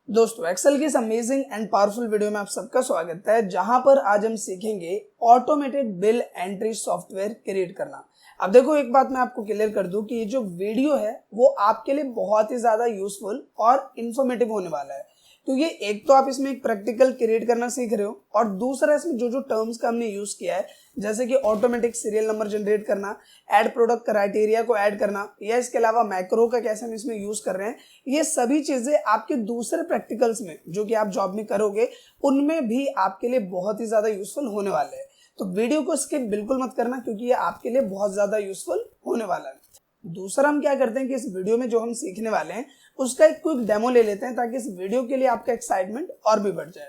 दोस्तों एक्सेल की इस अमेजिंग एंड पावरफुल वीडियो में आप सबका स्वागत है, जहां पर आज हम सीखेंगे automated bill entry software create करना। अब देखो, एक बात मैं आपको क्लियर कर दूं कि ये जो वीडियो है वो आपके लिए बहुत ही ज्यादा यूजफुल और इन्फॉर्मेटिव होने वाला है, क्योंकि एक तो आप इसमें एक प्रैक्टिकल क्रिएट करना सीख रहे हो और दूसरा इसमें जो जो टर्म्स का हमने यूज किया है, जैसे कि ऑटोमेटिक सीरियल नंबर जनरेट करना, ऐड प्रोडक्ट क्राइटेरिया को ऐड करना, या इसके अलावा मैक्रो का कैसे हम इसमें यूज कर रहे हैं, ये सभी चीजें आपके दूसरे प्रैक्टिकल्स में जो कि आप जॉब में करोगे उनमें भी आपके लिए बहुत ही ज्यादा यूजफुल होने वाले हैं। तो वीडियो को स्किप बिल्कुल मत करना, क्योंकि ये आपके लिए बहुत ज्यादा यूजफुल होने वाला है। दूसरा हम क्या करते हैं कि इस वीडियो में जो हम सीखने वाले हैं उसका एक क्विक डेमो ले लेते हैं, ताकि इस वीडियो के लिए आपका एक्साइटमेंट और भी बढ़ जाए।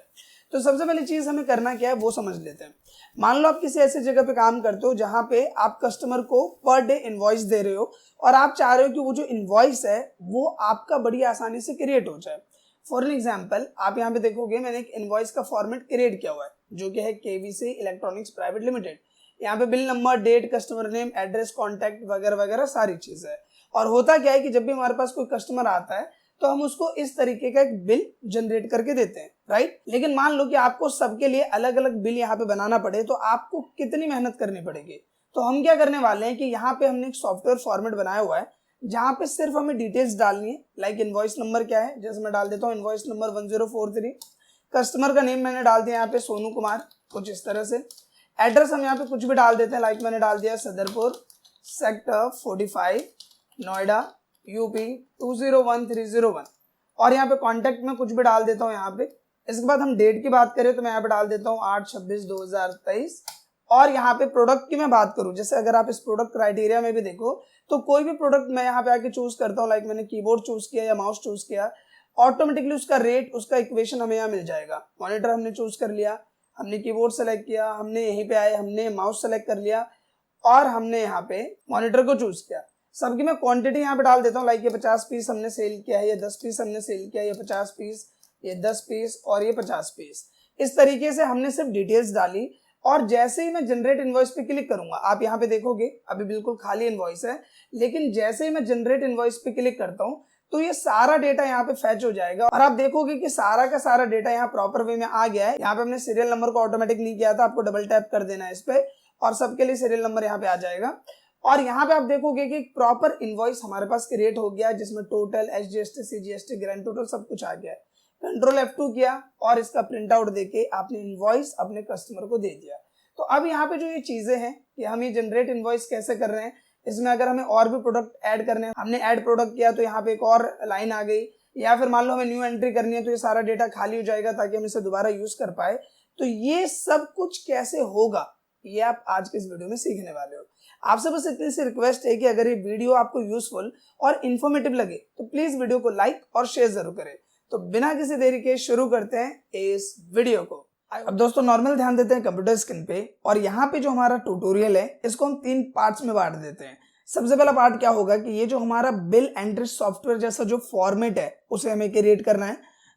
तो सबसे पहली चीज हमें करना क्या है वो समझ लेते हैं। मान लो आप किसी ऐसी जगह पे काम करते हो जहां पे आप कस्टमर को पर डे इनवॉइस दे रहे हो और आप चाह रहे हो कि वो जो इनवॉइस है वो आपका बड़ी आसानी से क्रिएट हो जाए। फॉर एन एग्जाम्पल, आप यहाँ पे देखोगे मैंने एक इनवॉइस का फॉर्मेट क्रिएट किया हुआ है जो कि है केवीसी इलेक्ट्रॉनिक्स प्राइवेट लिमिटेड। यहाँ पे bill number, date, customer name, address, contact वगैरह वगैरह सारी चीजें है। और होता क्या है कि जब भी हमारे पास कोई कस्टमर आता है तो हम उसको इस तरीके का एक बिल जनरेट करके देते हैं, राइट। लेकिन मान लो कि आपको सबके लिए अलग अलग बिल यहाँ पे बनाना पड़े तो आपको कितनी मेहनत करनी पड़ेगी। तो हम क्या करने वाले हैं कि यहाँ पे हमने एक सॉफ्टवेयर फॉर्मेट बनाया हुआ है जहाँ पे सिर्फ हमें डिटेल्स डालनी है। लाइक इनवॉइस नंबर क्या है, जैसे मैं डाल देता हूँ इनवॉइस नंबर 1043। कस्टमर का नेम मैंने डाल दिया यहाँ पे सोनू कुमार, कुछ इस तरह से। एड्रेस हम यहाँ पे कुछ भी डाल देते हैं, लाइक मैंने डाल दिया सदरपुर, सेक्टर 45, नोएडा, यूपी 201301। और यहाँ पे कॉन्टैक्ट में कुछ भी डाल देता हूँ यहाँ पे। इसके बाद हम डेट की बात करें तो मैं यहाँ पे डाल देता हूँ 8/26/2023। और यहाँ पे प्रोडक्ट की मैं बात करूँ, जैसे अगर आप इस प्रोडक्ट क्राइटेरिया में भी देखो तो कोई भी प्रोडक्ट मैं यहाँ पे आके चूज करता हूँ, लाइक मैंने कीबोर्ड चूज किया या माउस चूज किया, ऑटोमेटिकली उसका रेट, उसका इक्वेशन हमें यहाँ मिल जाएगा। मॉनिटर हमने चूज कर लिया, हमने कीबोर्ड सेलेक्ट किया, हमने यहीं पे आए हमने माउस सेलेक्ट कर लिया और हमने यहाँ पे मॉनिटर को चूज किया। सबकी मैं क्वांटिटी यहाँ पे डाल देता हूँ, लाइक ये 50 पीस हमने सेल किया है, ये 10 पीस हमने सेल किया, ये 50 पीस, ये 10 पीस और ये 50 पीस। इस तरीके से हमने सिर्फ डिटेल्स डाली और जैसे ही मैं जनरेट इनवॉइस पे क्लिक करूंगा, आप यहाँ पे देखोगे अभी बिल्कुल खाली इनवॉइस है, लेकिन जैसे ही मैं जनरेट इनवॉइस पे क्लिक करता हूँ तो ये सारा डेटा यहाँ पे फैच हो जाएगा और आप देखोगे कि सारा का सारा डेटा यहाँ प्रॉपर वे में आ गया है। यहाँ पे हमने सीरियल नंबर को ऑटोमेटिक नहीं किया था, आपको डबल टैप कर देना है इस पे और सबके लिए सीरियल नंबर यहाँ पे आ जाएगा। और यहाँ पे आप देखोगे कि एक प्रॉपर इनवॉइस हमारे पास क्रिएट हो गया, जिसमें total, SGST, CGST, grand total सब कुछ आ गया है। कंट्रोल F2 किया और इसका प्रिंट आउट देके आपने इनवॉइस अपने कस्टमर को दे दिया। तो अब यहाँ पे जो ये चीजें हैं कि हम ये जनरेट इनवॉइस कैसे कर रहे हैं, इसमें अगर हमें और भी प्रोडक्ट ऐड करने हैं, हमने ऐड प्रोडक्ट किया तो यहाँ पे एक और लाइन आ गई, या फिर मान लो हमें न्यू एंट्री करनी है तो ये सारा डेटा खाली हो जाएगा ताकि हम इसे दोबारा यूज कर पाए। तो ये सब कुछ कैसे होगा ये आप आज के इस वीडियो में सीखने वाले हो। आपसे बस इतनी सी रिक्वेस्ट है कि अगर ये वीडियो आपको यूजफुल और इन्फॉर्मेटिव लगे तो प्लीज वीडियो को लाइक और शेयर जरूर करें। तो बिना किसी देरी के शुरू करते हैं इस वीडियो को। अब दोस्तों नॉर्मल ध्यान देते हैं कंप्यूटर स्क्रीन पे, और यहाँ पे जो हमारा ट्यूटोरियल है इसको हम 3 पार्ट्स में बांट देते हैं। सबसे पहला पार्ट क्या होगा कि ये जो हमारा बिल एंट्री सॉफ्टवेयर जैसा जो फॉर्मेट है उसे हमें क्रिएट करना है।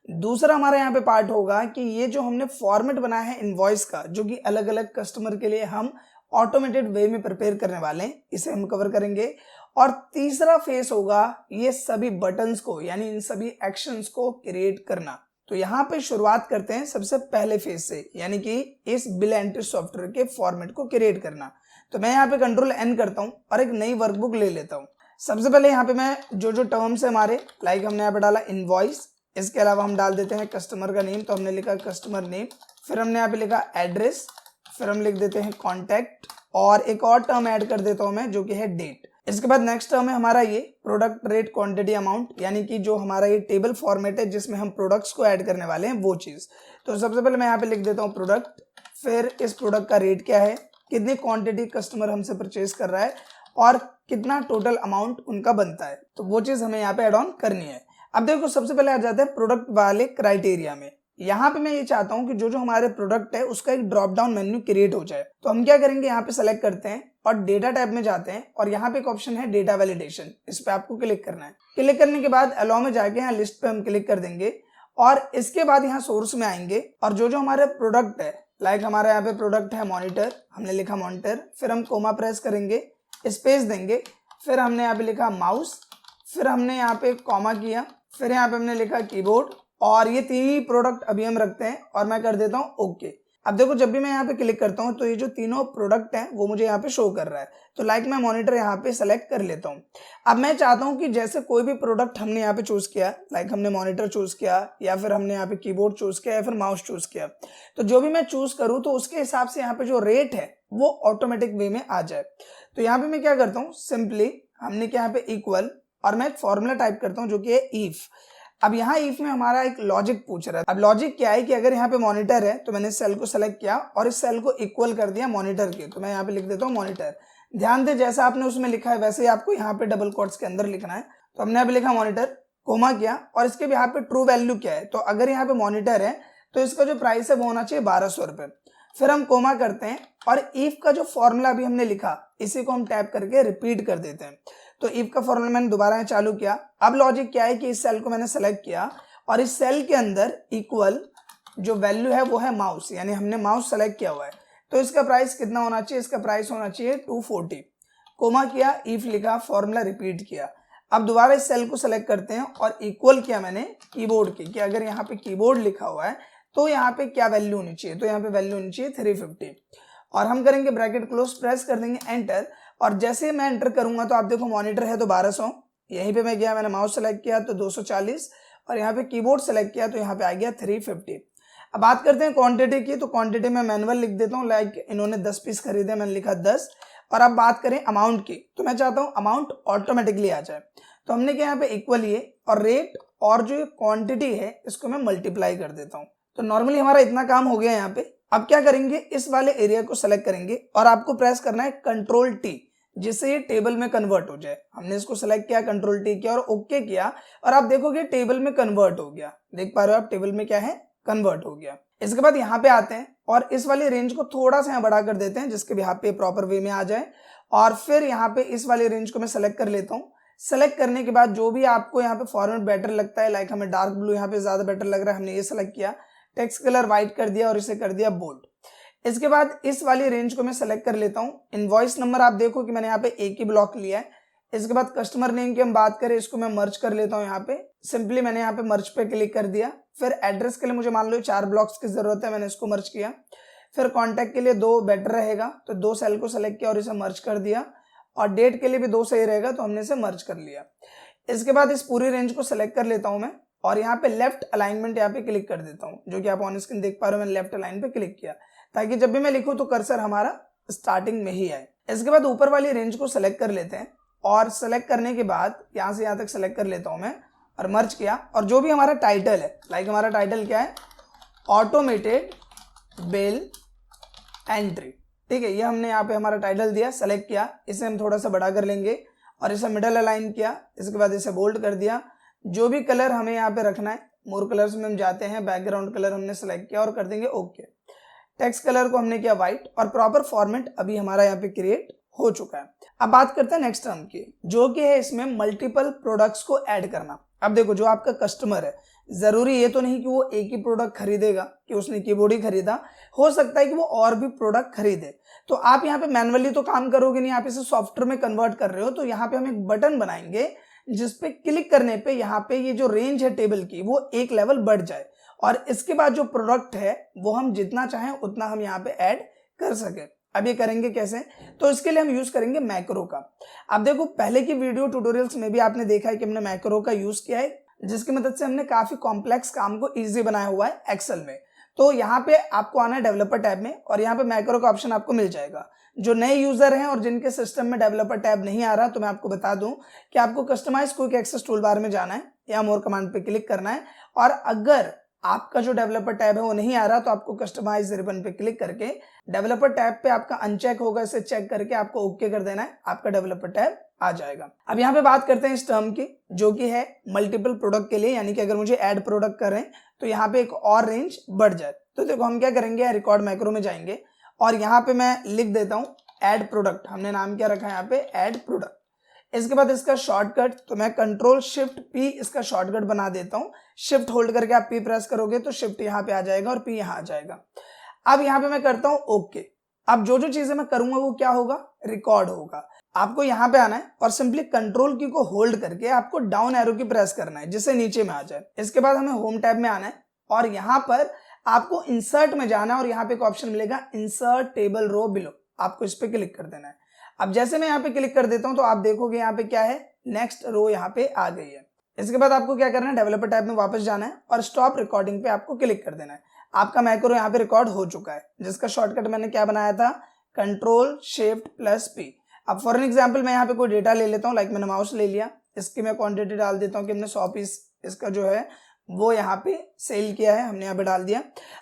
दूसरा हमारा यहाँ पे पार्ट होगा कि ये जो हमने फॉर्मेट बनाया है इनवॉइस का, जो कि अलग अलग कस्टमर के लिए हम ऑटोमेटेड वे में प्रिपेयर करने वाले हैं, इसे हम कवर करेंगे। और तीसरा फेस होगा ये सभी बटन्स को, यानी इन सभी एक्शंस को क्रिएट करना। तो यहाँ पे शुरुआत करते हैं सबसे पहले फेस से, यानी कि इस बिल एंट्री सॉफ्टवेयर के फॉर्मेट को क्रिएट करना। तो मैं यहाँ पे कंट्रोल N करता हूँ और एक नई वर्कबुक ले लेता हूँ। सबसे पहले यहाँ पे मैं जो जो टर्म्स है हमारे, लाइक हमने यहाँ पे डाला इनवॉइस, इसके अलावा हम डाल देते हैं कस्टमर का नेम, तो हमने लिखा कस्टमर नेम, फिर हमने यहाँ पे लिखा एड्रेस, फिर हम लिख देते हैं कॉन्टैक्ट, और एक और टर्म ऐड कर देता हूँ मैं जो कि है डेट। इसके बाद नेक्स्ट टर्म है हमारा ये प्रोडक्ट रेट क्वांटिटी अमाउंट, यानी कि जो हमारा ये टेबल फॉर्मेट है जिसमें हम प्रोडक्ट्स को ऐड करने वाले हैं वो चीज। तो सबसे पहले मैं यहाँ पे लिख देता हूँ प्रोडक्ट, फिर इस प्रोडक्ट का रेट क्या है, कितनी क्वांटिटी कस्टमर हमसे परचेज कर रहा है और कितना टोटल अमाउंट उनका बनता है, तो वो चीज हमें यहाँ पे ऐड ऑन करनी है। अब देखो सबसे पहले आ जाते हैं प्रोडक्ट वाले क्राइटेरिया में। यहाँ पे मैं ये चाहता हूँ कि जो जो हमारे प्रोडक्ट है उसका एक ड्रॉप डाउन मेन्यू क्रिएट हो जाए। तो हम क्या करेंगे, यहाँ पे सेलेक्ट करते हैं और डेटा टैब में जाते हैं और यहाँ पे एक ऑप्शन है डेटा वैलिडेशन, इस पे आपको क्लिक करना है। क्लिक करने के बाद अलाउ में जाके यहाँ लिस्ट पे हम क्लिक कर देंगे और इसके बाद यहाँ सोर्स में आएंगे और जो जो हमारे प्रोडक्ट है, लाइक हमारे यहाँ पे प्रोडक्ट है मॉनिटर, हमने लिखा मॉनिटर, फिर हम कोमा प्रेस करेंगे, स्पेस देंगे, फिर हमने यहाँ पे लिखा माउस, फिर हमने यहाँ पे कॉमा किया, फिर यहाँ पे हमने लिखा कीबोर्ड, और ये 3 ही प्रोडक्ट अभी हम रखते हैं और मैं कर देता हूँ ओके। अब देखो जब भी मैं यहाँ पे क्लिक करता हूँ तो ये जो तीनों प्रोडक्ट हैं वो मुझे यहाँ पे शो कर रहा है। तो लाइक मैं मॉनिटर यहाँ पे सेलेक्ट कर लेता हूँ। अब मैं चाहता हूँ कि जैसे कोई भी प्रोडक्ट हमने यहाँ पे चूज किया, लाइक हमने मॉनिटर चूज किया या फिर हमने यहाँ पे कीबोर्ड चूज किया या फिर माउस चूज किया, तो जो भी मैं चूज करूँ तो उसके हिसाब से यहाँ पे जो रेट है वो ऑटोमेटिक वे में आ जाए। तो यहाँ पे मैं क्या करता हूँ, सिंपली हमने क्या यहाँ पे इक्वल और मैं एक फॉर्मूला टाइप करता हूँ जो कि है इफ। अब यहाँ इफ में हमारा एक लॉजिक पूछ रहा है। अब लॉजिक क्या है कि अगर यहाँ पे मॉनिटर है तो मैंने इस सेल को सेलेक्ट किया और इस सेल को इक्वल कर दिया मॉनिटर के, तो मैं यहाँ पे लिख देता हूँ मॉनिटर। ध्यान दे जैसा आपने उसमें लिखा है वैसे ही आपको यहाँ पे डबल कोट्स के अंदर लिखना है। तो हमने यहाँ पे लिखा मॉनिटर, कोमा किया और इसके यहाँ पे ट्रू वैल्यू क्या है, तो अगर यहाँ पे मॉनिटर है तो इसका जो प्राइस है वो होना चाहिए 1200 रुपये। फिर हम कोमा करते हैं और इफ का जो फॉर्मूला अभी हमने लिखा इसी को हम टैप करके रिपीट कर देते हैं। तो इफ का फॉर्मूला मैंने दोबारा चालू किया। अब लॉजिक क्या है कि इस सेल को मैंने सेलेक्ट किया और इस सेल के अंदर इक्वल जो वैल्यू है वो है माउस, यानी हमने माउस सेलेक्ट किया हुआ है। तो इसका प्राइस कितना होना चाहिए, इसका प्राइस होना चाहिए 240। कोमा किया, इफ लिखा, फॉर्मूला रिपीट किया। अब दोबारा इस सेल को सेलेक्ट करते हैं और इक्वल किया मैंने कीबोर्ड की कि अगर यहाँ पे कीबोर्ड लिखा हुआ है तो यहाँ पे क्या वैल्यू होनी चाहिए, तो यहाँ पे वैल्यू होनी चाहिए 350 और हम करेंगे ब्रैकेट क्लोज, प्रेस कर देंगे एंटर। और जैसे मैं एंटर करूंगा तो आप देखो मॉनिटर है तो 1200, यहीं पे मैं गया मैंने माउस सेलेक्ट किया तो 240 और यहाँ पे कीबोर्ड सेलेक्ट किया तो यहाँ पे आ गया 350। अब बात करते हैं क्वांटिटी की, तो क्वांटिटी में मैनुअल लिख देता हूँ, लाइक इन्होंने 10 पीस खरीदे, मैंने लिखा 10। और अब बात करें अमाउंट की, तो मैं चाहता हूँ अमाउंट ऑटोमेटिकली आ जाए। तो हमने क्या यहाँ पे इक्वल ये और रेट और जो क्वांटिटी है इसको मैं मल्टीप्लाई कर देता हूँ। तो नॉर्मली हमारा इतना काम हो गया यहाँ पे। अब क्या करेंगे, इस वाले एरिया को सेलेक्ट करेंगे और आपको प्रेस करना है कंट्रोल टी, जिससे ये टेबल में कन्वर्ट हो जाए। हमने इसको सेलेक्ट किया, कंट्रोल टी किया और ओके किया और आप देखोगे टेबल में कन्वर्ट हो गया। देख पा रहे हो आप, टेबल में क्या है, कन्वर्ट हो गया। इसके बाद यहाँ पे आते हैं और इस वाली रेंज को थोड़ा सा यहाँ बढ़ा कर देते हैं जिसके यहाँ पे प्रॉपर वे में आ जाए। और फिर यहाँ पे इस वाली रेंज को मैं सेलेक्ट कर लेता हूँ। सेलेक्ट करने के बाद जो भी आपको यहाँ पे फॉर्मेट बेटर लगता है, लाइक हमें डार्क ब्लू यहाँ पे ज्यादा बेटर लग रहा है, हमने ये सेलेक्ट किया, टेक्स्ट कलर व्हाइट कर दिया और इसे कर दिया बोल्ड। इसके बाद इस वाली रेंज को मैं सेलेक्ट कर लेता हूँ। इनवॉइस नंबर आप देखो कि मैंने यहाँ पे एक ही ब्लॉक लिया है। इसके बाद कस्टमर नेम की हम बात करें, इसको मैं मर्ज कर लेता हूँ। यहाँ पे सिंपली मैंने यहाँ पे मर्ज पे क्लिक कर दिया। फिर एड्रेस के लिए मुझे मान लो 4 ब्लॉक्स की जरूरत है, मैंने इसको मर्ज किया। फिर कॉन्टैक्ट के लिए 2 बेटर रहेगा तो 2 सेल को सेलेक्ट किया और इसे मर्ज कर दिया। और डेट के लिए भी 2 सही रहेगा तो हमने इसे मर्ज कर लिया। इसके बाद इस पूरी रेंज को सेलेक्ट कर लेता हूं मैं और यहाँ पे लेफ्ट अलाइनमेंट यहाँ पे क्लिक कर देता हूँ, जो कि आप ऑन स्क्रीन देख पा रहे हो। मैंने लेफ्ट अलाइन पे क्लिक किया ताकि जब भी मैं लिखूं तो कर्सर हमारा स्टार्टिंग में ही आए। इसके बाद ऊपर वाली रेंज को सेलेक्ट कर लेते हैं और सेलेक्ट करने के बाद यहाँ से यहाँ तक सेलेक्ट कर लेता हूँ मैं और मर्ज किया। और जो भी हमारा टाइटल है, लाइक हमारा टाइटल क्या है, ऑटोमेटेड बिल एंट्री, ठीक है, ये हमने यहाँ पे हमारा टाइटल दिया, सेलेक्ट किया। इसे हम थोड़ा सा बड़ा कर लेंगे और इसे मिडल अलाइन किया। इसके बाद इसे बोल्ड कर दिया। जो भी कलर हमें यहाँ पे रखना है, मोर कलर्स में हम जाते हैं, बैकग्राउंड कलर हमने सेलेक्ट किया और कर देंगे ओके। टेक्स्ट कलर को हमने किया व्हाइट और प्रॉपर फॉर्मेट अभी हमारा यहाँ पे क्रिएट हो चुका है। अब बात करते हैं नेक्स्ट टर्म की, जो कि है इसमें मल्टीपल प्रोडक्ट्स को ऐड करना। अब देखो जो आपका कस्टमर है, जरूरी ये तो नहीं कि वो एक ही प्रोडक्ट खरीदेगा कि उसने कीबोर्ड ही खरीदा, हो सकता है कि वो और भी प्रोडक्ट खरीदे। तो आप यहाँ पे मैनुअली तो काम करोगे नहीं, आप इसे सॉफ्टवेयर में कन्वर्ट कर रहे हो। तो यहाँ पे हम एक बटन बनाएंगे जिसपे क्लिक करने पे यहाँ पे ये जो रेंज है टेबल की वो एक लेवल बढ़ जाए और इसके बाद जो प्रोडक्ट है वो हम जितना चाहें उतना हम यहाँ पे ऐड कर सके। अब ये करेंगे कैसे, तो इसके लिए हम यूज करेंगे मैक्रो का। अब देखो पहले की वीडियो ट्यूटोरियल्स में भी आपने देखा है कि हमने मैक्रो का यूज किया है, जिसकी मदद से हमने काफी कॉम्प्लेक्स काम को इजी बनाया हुआ है एक्सेल में। तो यहाँ पे आपको आना है डेवलपर टैब में और यहाँ पे मैक्रो का ऑप्शन आपको मिल जाएगा। जो नए यूजर हैं और जिनके सिस्टम में डेवलपर टैब नहीं आ रहा, तो मैं आपको बता दूं कि आपको customise quick access toolbar में जाना है या मोर कमांड पे क्लिक करना है। और अगर आपका जो डेवलपर टैब है वो नहीं आ रहा तो आपको कस्टमाइज रिबन पे क्लिक करके डेवलपर टैब पे आपका अनचेक होगा, इसे चेक करके आपको ओके कर देना है, आपका डेवलपर टैब आ जाएगा। अब यहाँ पे बात करते हैं इस टर्म की, जो कि है मल्टीपल प्रोडक्ट के लिए, यानी कि अगर मुझे ऐड प्रोडक्ट करें तो यहाँ पे एक और रेंज बढ़ जाए। तो देखो हम क्या करेंगे, रिकॉर्ड मैक्रो में जाएंगे और यहाँ पे मैं लिख देता हूँ ऐड प्रोडक्ट। हमने नाम क्या रखा है यहाँ पे, ऐड प्रोडक्ट। इसके बाद इसका शॉर्टकट, तो मैं कंट्रोल शिफ्ट पी इसका शॉर्टकट बना देता हूँ। शिफ्ट होल्ड करके आप पी प्रेस करोगे तो शिफ्ट यहाँ पे आ जाएगा और पी यहाँ आ जाएगा। अब यहाँ पे मैं करता हूँ ओके। अब जो जो चीजें मैं करूंगा वो क्या होगा, रिकॉर्ड होगा। आपको यहाँ पे आना है और सिंपली कंट्रोल की को होल्ड करके आपको डाउन एरो की प्रेस करना है जिससे नीचे में आ जाए। इसके बाद हमें होम टैब में आना है और यहाँ पर आपको इंसर्ट में जाना है और यहाँ पे एक ऑप्शन मिलेगा इंसर्ट टेबल रो बिलो, आपको इस पे क्लिक कर देना है। अब जैसे मैं यहाँ पे क्लिक कर देता हूँ तो आप देखोगे यहाँ पे क्या है, नेक्स्ट रो यहाँ पे आ गई है। इसके बाद आपको क्या करना है, डेवलपर टैब में वापस जाना है और स्टॉप रिकॉर्डिंग पे आपको क्लिक कर देना है। आपका मैक्रो यहाँ पे रिकॉर्ड हो चुका है जिसका शॉर्टकट मैंने क्या बनाया था, कंट्रोल शिफ्ट प्लस पी। अब फॉर एन एग्जाम्पल मैं यहाँ पे कोई डेटा ले लेता हूँ, लाइक मैंने माउस ले लिया, इसकी मैं क्वांटिटी डाल देता हूँ कि हमने 100 पीस इसका जो है वो यहाँ पे सेल किया है, हमने यहाँ पे डाल दिया।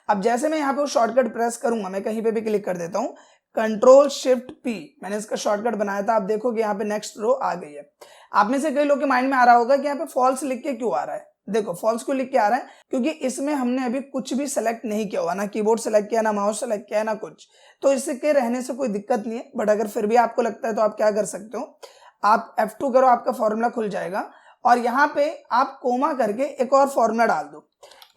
अब जैसे मैं यहाँ पे वो शॉर्टकट प्रेस करूंगा, मैं कहीं पे भी क्लिक कर देता हूँ, कंट्रोल शिफ्ट पी, मैंने इसका शॉर्टकट बनाया था। आप देखोगे यहाँ पे नेक्स्ट रो आ गई है। आप में से कई लोग के माइंड में आ रहा होगा कि यहाँ पे फॉल्स लिख के क्यों आ रहा है। देखो फॉल्स क्यों लिख के आ रहा है, क्योंकि इसमें हमने अभी कुछ भी सेलेक्ट नहीं किया हुआ, ना कीबोर्ड सेलेक्ट किया, ना माउस सेलेक्ट किया, ना कुछ। तो इसके रहने से कोई दिक्कत नहीं है, बट अगर फिर भी आपको लगता है तो आप क्या कर सकते हो, आप F2 करो, आपका फॉर्मूला खुल जाएगा और यहाँ पे आप कोमा करके एक और फॉर्मूला डाल दो।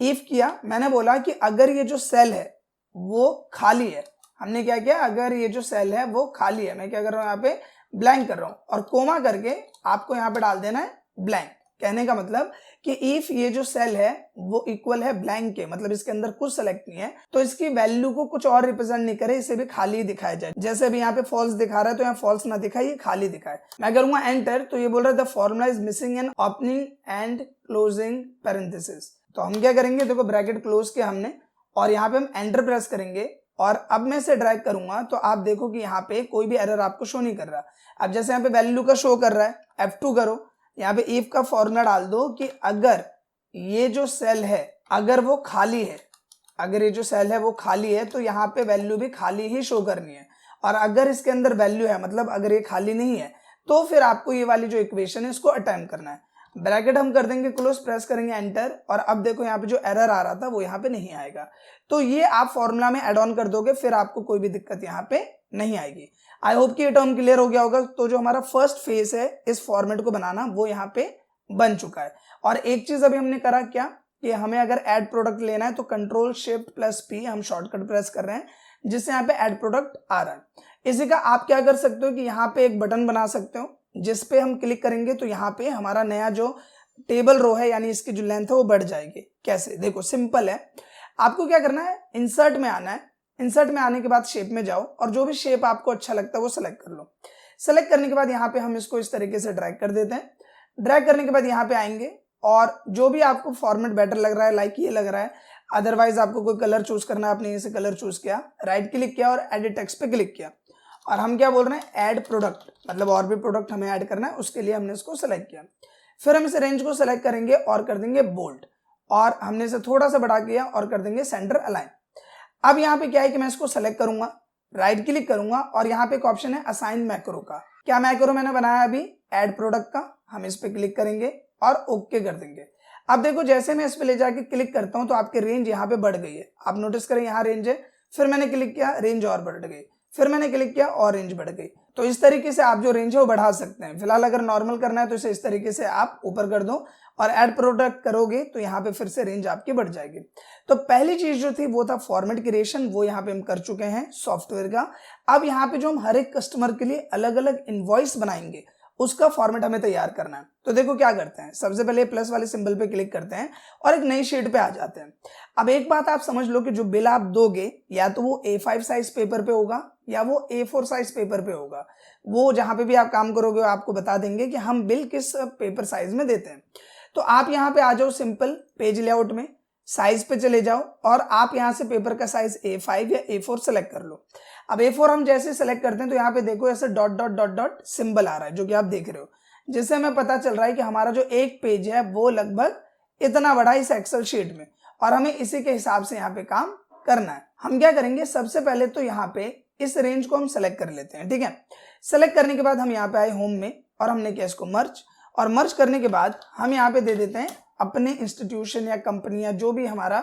इफ किया, मैंने बोला कि अगर ये जो सेल है वो खाली है, हमने क्या किया, अगर ये जो सेल है वो खाली है, मैं क्या कर रहा हूँ यहाँ पे ब्लैंक कर रहा हूँ और कोमा करके आपको यहाँ पे डाल देना है ब्लैंक। कहने का मतलब कि इफ ये जो सेल है वो इक्वल है ब्लैंक के, मतलब इसके अंदर कुछ सेलेक्ट नहीं है, तो इसकी वैल्यू को कुछ और रिप्रेजेंट नहीं करे, इसे भी खाली दिखाया जाए। जैसे अभी यहाँ पे फॉल्स दिखा रहा है तो यहाँ फॉल्स ना दिखाए, ये खाली दिखाए। मैं करूंगा एंटर तो ये बोल रहा है the formula is missing an opening and closing parenthesis. तो हम क्या करेंगे, देखो ब्रैकेट क्लोज किया हमने और यहाँ पे हम एंटर प्रेस करेंगे और अब मैं इसे ड्रैग करूंगा तो आप देखो कि यहाँ पे कोई भी एरर आपको शो नहीं कर रहा। अब जैसे यहाँ पे वैल्यू का शो कर रहा है, F2 करो, यहाँ पे इफ का फॉर्मूला डाल दो कि अगर ये जो सेल है अगर वो खाली है, अगर ये जो सेल है वो खाली है तो यहाँ पे वैल्यू भी खाली ही शो करनी है। और अगर इसके अंदर वैल्यू है, मतलब अगर ये खाली नहीं है, तो फिर आपको ये वाली जो इक्वेशन है इसको अटेम्प्ट करना है। ब्रैकेट हम कर देंगे क्लोज, प्रेस करेंगे एंटर और अब देखो यहाँ पे जो एरर आ रहा था वो यहाँ पे नहीं आएगा। तो ये आप फॉर्मूला में एड ऑन कर दोगे, फिर आपको कोई भी दिक्कत यहाँ पे नहीं आएगी। आई होप कि ये टर्म क्लियर हो गया होगा। तो जो हमारा फर्स्ट फेज है इस फॉर्मेट को बनाना वो यहाँ पे बन चुका है। और एक चीज अभी हमने करा क्या, कि हमें अगर ऐड प्रोडक्ट लेना है तो कंट्रोल शिफ्ट प्लस पी हम शॉर्टकट प्रेस कर रहे हैं जिससे यहाँ पे ऐड प्रोडक्ट आ रहा है। इसी का आप क्या कर सकते हो कि यहाँ पे एक बटन बना सकते हो जिसपे हम क्लिक करेंगे तो यहाँ पे हमारा नया जो टेबल रो है यानी इसकी जो लेंथ है वो बढ़ जाएगी। कैसे, देखो सिंपल है, आपको क्या करना है, इंसर्ट में आना है, इंसर्ट में आने के बाद शेप में जाओ और जो भी शेप आपको अच्छा लगता है वो सेलेक्ट कर लो। सेलेक्ट करने के बाद यहाँ पे हम इसको इस तरीके से ड्रैग कर देते हैं। ड्रैग करने के बाद यहाँ पे आएंगे और जो भी आपको फॉर्मेट बेटर लग रहा है, लाइक ये लग रहा है, अदरवाइज आपको कोई कलर चूज करना है, आपने ये से कलर चूज किया, राइट क्लिक किया और एडिट टेक्स्ट पे क्लिक किया और हम क्या बोल रहे हैं, ऐड प्रोडक्ट, मतलब और भी प्रोडक्ट हमें ऐड करना है, उसके लिए हमने इसको सेलेक्ट किया। फिर हम इस रेंज को सेलेक्ट करेंगे और कर देंगे बोल्ड और हमने इसे थोड़ा सा बढ़ा किया और कर देंगे सेंटर अलाइन। अब यहाँ पे क्या है कि मैं इसको सेलेक्ट करूंगा, राइट क्लिक करूंगा और यहाँ पे एक ऑप्शन है असाइन मैक्रो का। क्या मैक्रो मैंने बनाया अभी, ऐड प्रोडक्ट का, हम इस पे क्लिक करेंगे और ओके कर देंगे। अब देखो जैसे मैं इस पे ले जाके क्लिक करता हूं तो आपकी रेंज यहाँ पे बढ़ गई है। आप नोटिस करें यहाँ रेंज है, फिर मैंने क्लिक किया रेंज और बढ़ गई, फिर मैंने क्लिक किया और रेंज बढ़ गई। तो इस तरीके से आप जो रेंज है वो बढ़ा सकते हैं। फिलहाल अगर नॉर्मल करना है तो इसे इस तरीके से आप ऊपर कर दो और ऐड प्रोडक्ट करोगे तो यहाँ पे फिर से रेंज आपकी बढ़ जाएगी। तो पहली चीज जो थी वो था फॉर्मेट क्रिएशन, वो यहाँ पे हम कर चुके हैं सॉफ्टवेयर का। अब यहाँ पे जो हम हर एक कस्टमर के लिए अलग अलग इनवॉइस बनाएंगे उसका फॉर्मेट हमें तैयार करना है। तो देखो क्या करते हैं, सबसे पहले प्लस वाले सिंबल पे क्लिक करते हैं और एक नई शीट पे आ जाते हैं। अब एक बात आप समझ लो कि जो बिल आप दोगे या तो वो A5 साइज पेपर पे होगा या वो A4 साइज पेपर पे होगा। वो जहां पे भी आप काम करोगे वो आपको बता देंगे कि हम बिल किस पेपर साइज में देते हैं। तो आप यहाँ पे आ जाओ, सिंपल पेज लेआउट में साइज पे चले जाओ और आप यहाँ से पेपर का साइज A5 या A4 सेलेक्ट कर लो। अब A4 हम जैसे सेलेक्ट करते हैं तो यहाँ पे देखो ऐसे dot dot dot dot symbol आ रहा है जो कि आप देख रहे हो, जिससे हमें पता चल रहा है कि हमारा जो एक पेज है वो लगभग इतना बड़ा इस एक्सेल शीट में, और हमें इसी के हिसाब से यहाँ पे काम करना है। हम क्या करेंगे, सबसे पहले तो यहाँ पे इस रेंज को हम सेलेक्ट कर लेते हैं, ठीक है। सेलेक्ट करने के बाद हम यहाँ पे आए होम में और हमने किया इसको मर्ज, और मर्ज करने के बाद हम यहाँ पे दे देते हैं अपने इंस्टीट्यूशन या कंपनी या जो भी हमारा